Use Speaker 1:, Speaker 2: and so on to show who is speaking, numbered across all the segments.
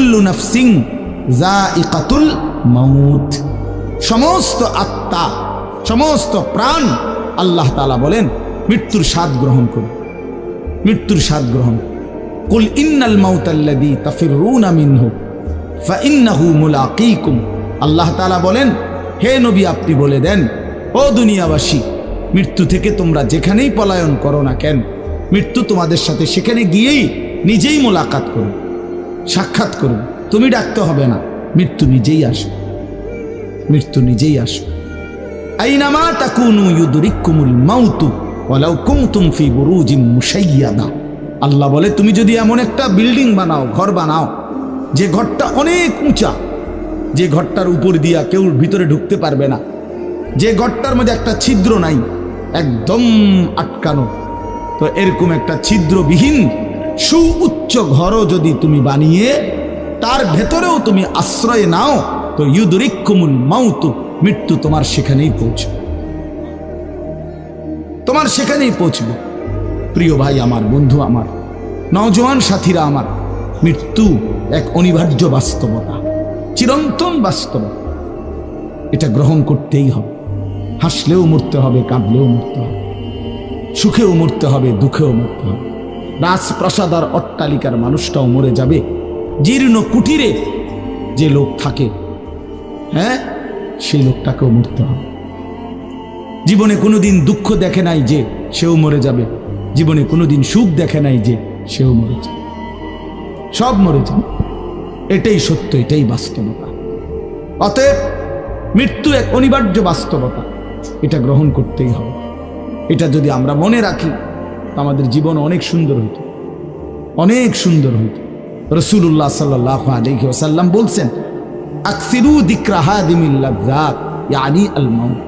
Speaker 1: কুল্লু নাফসিন যায়িকাতুল মাউত, সমস্ত আত্মা, সমস্ত প্রাণ আল্লাহ তাআলা বলেন মৃত্যুর স্বাদ গ্রহণ করুন, মৃত্যুর স্বাদ গ্রহণ। কুল ইন্নাল মাউতাল্লাযী তাফিরুনা মিনহু ফাইন্নাহু মুলাকীকুম, আল্লাহ তাআলা বলেন হে নবী আপনি বলে দেন ও দুনিয়াবাসী, মৃত্যু থেকে তোমরা যেখানেই পলায়ন করো না কেন, মৃত্যু তোমাদের সাথে সেখানে গিয়েই নিজেই মোলাকাত করো, সাক্ষাৎ করো। তুমি ডাকতে হবে না, মৃত্যু নিজেই আসবে, মৃত্যু নিজেই আসবে। আইনামা তাকুনু ইউদরিকুমুল মাউতু ওয়ালাউ কুনতুম ফি বুরুজিম মুশাইয়াদা, আল্লাহ বলে তুমি যদি এমন একটা বিল্ডিং বানাও, ঘর বানাও, যে ঘরটা অনেক উঁচা, যে ঘরটার উপর দিয়া কেউ ভিতরে ঢুকতে পারবে না, যে ঘরটার মধ্যে একটা ছিদ্র নাই, একদম আটকানো, তো এরকম একটা ছিদ্রবিহীন সুউচ্চ ঘরও যদি তুমি বানিয়ে তার ভেতরেও তুমি আশ্রয় নাও, তো ইউদরিকুমুল মাউতু, মৃত্যু তোমার সেখানেই পৌঁছবে, তোমার সেখানেই পৌঁছবে। প্রিয় ভাই আমার, বন্ধু আমার, নওজোয়ান সাথীরা আমার, মৃত্যু এক অনিবার্য বাস্তবতা, চিরন্তন বাস্তবতা, এটা গ্রহণ করতেই হবে। হাসলেও মরতে হবে, কাঁদলেও মরতে হবে, সুখেও মরতে হবে, দুঃখেও মরতে হবে। রাজপ্রাসাদ আর অট্টালিকার মানুষটাও মরে যাবে, জীর্ণ কুটিরে যে লোক থাকে, হ্যাঁ, সেই লোকটাকেও মরতে হবে। জীবনে কোনোদিন দুঃখ দেখে নাই যে সেও মরে যাবে, জীবনে কোনোদিন সুখ দেখে নাই যে সেও মরে যাবে, সব মরে যাবে। এটাই সত্য, এটাই বাস্তবতা। অতএব মৃত্যু এক অনিবার্য বাস্তবতা, এটা গ্রহণ করতেই হবে। এটা যদি আমরা মনে রাখি আমাদের জীবন অনেক সুন্দর হইত, অনেক সুন্দর হইত। রাসূলুল্লাহ সাল্লাল্লাহু আলাইহি ওয়াসাল্লাম বলছেন আকসিরু যিকরা হাদিমিল লাযযাত ইয়ানি আল মাউত,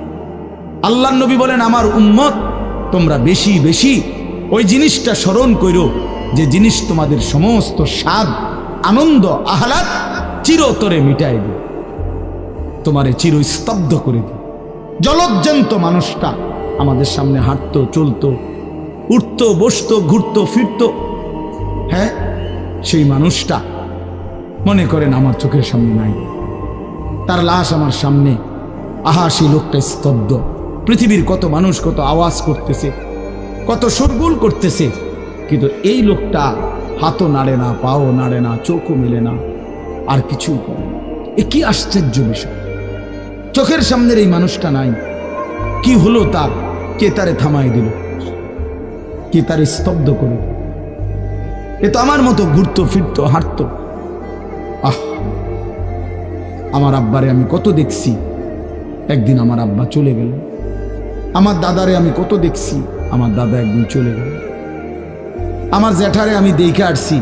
Speaker 1: আল্লাহর নবী বলেন আমার উম্মত তোমরা বেশি বেশি ওই জিনিসটা স্মরণ করো যে জিনিস তোমাদের সমস্ত স্বাদ, আনন্দ, আহ্লাদ চিরতরে মিটাই দিবে, তোমারে চিরস্তব্ধ করে দিবে। জলজ্জান্ত মানুষটা আমাদের সামনে হাঁটতো, চলতো, উঠতো, বসতো, ঘুরতো, ফিরতো, হ্যাঁ, সেই মানুষটা মনে করেন আমার চোখের সামনে নাই, তার লাশ আমার সামনে, আহা সেই লোকটা স্তব্ধ। পৃথিবীর কত মানুষ কত আওয়াজ করতেছে, কত শোরগোল করতেছে, কিন্তু এই লোকটা হাতও নাড়ে না, পাও নাড়ে না, চোখও মেলে না, আর কিছুই করে না। এ কি আশ্চর্য বিষয়! চোখের সামনের এই মানুষটা নাই, কি হলো তার? কে তারে থামাই দিল? কে তারে স্তব্ধ করে? এ তো আমার মতো ঘুরতো, ফিরতো, হাঁটতো। আহ, আমার আব্বারে আমি কত দেখছি, একদিন আমার আব্বা চলে গেল। আমার দাদারে আমি কত দেখছি, আমার দাদা একদিন চলে গেল। আমার জ্যাঠারে আমি দেখে আসছি,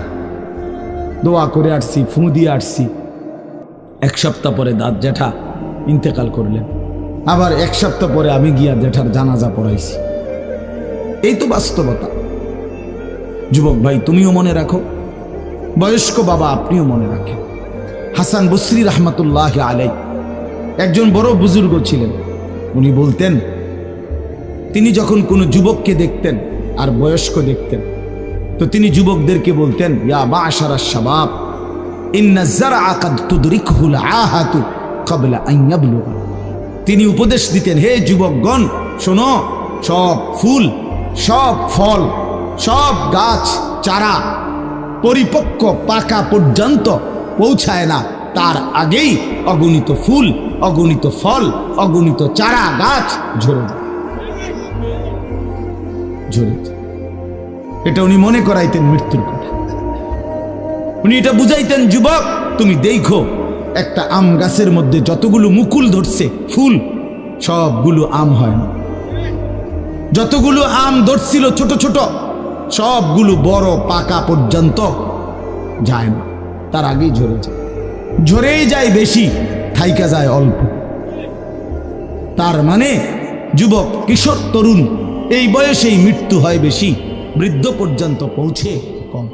Speaker 1: দোয়া করে আসছি, ফুঁ দিয়ে আসছি। এক সপ্তাহ পরে জ্যাঠা ইন্তেকাল করলেন, আবার এক সপ্তাহ পরে আমি গিয়া জ্যাঠার জানাজা পড়াইছি। এই তো বাস্তবতা। যুবক ভাই তুমিও মনে রাখো, বয়স্ক বাবা আপনিও মনে রাখেন। হাসান বসরি রহমতুল্লাহ আলাই একজন বড় বুজুর্গ ছিলেন। উনি বলতেন, তিনি যখন কোনো যুবককে দেখতেন আর বয়স্ক দেখতেন, তো তিনি যুবকদেরকে বলতেন ইয়া মা'শারাশ শাবাব ইন্না যারআ কাদ তুদরিকুহুল আহাতু ক্বাবলা আন ইয়াবলুগা। তিনি উপদেশ দিতেন, হে যুবকগণ শোনো, সব ফুল, সব ফল, সব গাছ চারা পরিপক্ক পাকা পর্যন্ত পৌঁছায় না, তার আগেই অগণিত ফুল, অগণিত ফল, অগণিত চারা গাছ ঝরে ঝরে। এটা উনি মনে করাইতেন মৃত্যুর কথা। উনি এটা বুঝাইতেন, যুবক তুমি দেখো একটা আম গাছের মধ্যে যতগুলো মুকুল ধরছে ফুল, সবগুলো আম হয় না। যতগুলো আম ধরছিল ছোট ছোট, সবগুলো বড় পাকা পর্যন্ত যায় না, তার আগেই ঝরে যায়। ঝরেই যায় বেশি, থাইকা যায় অল্প। তার মানে যুবক, কিশোর, তরুণ এই বয়সেই মৃত্যু হয় বেশি, বৃদ্ধ পর্যন্ত পৌঁছে কম।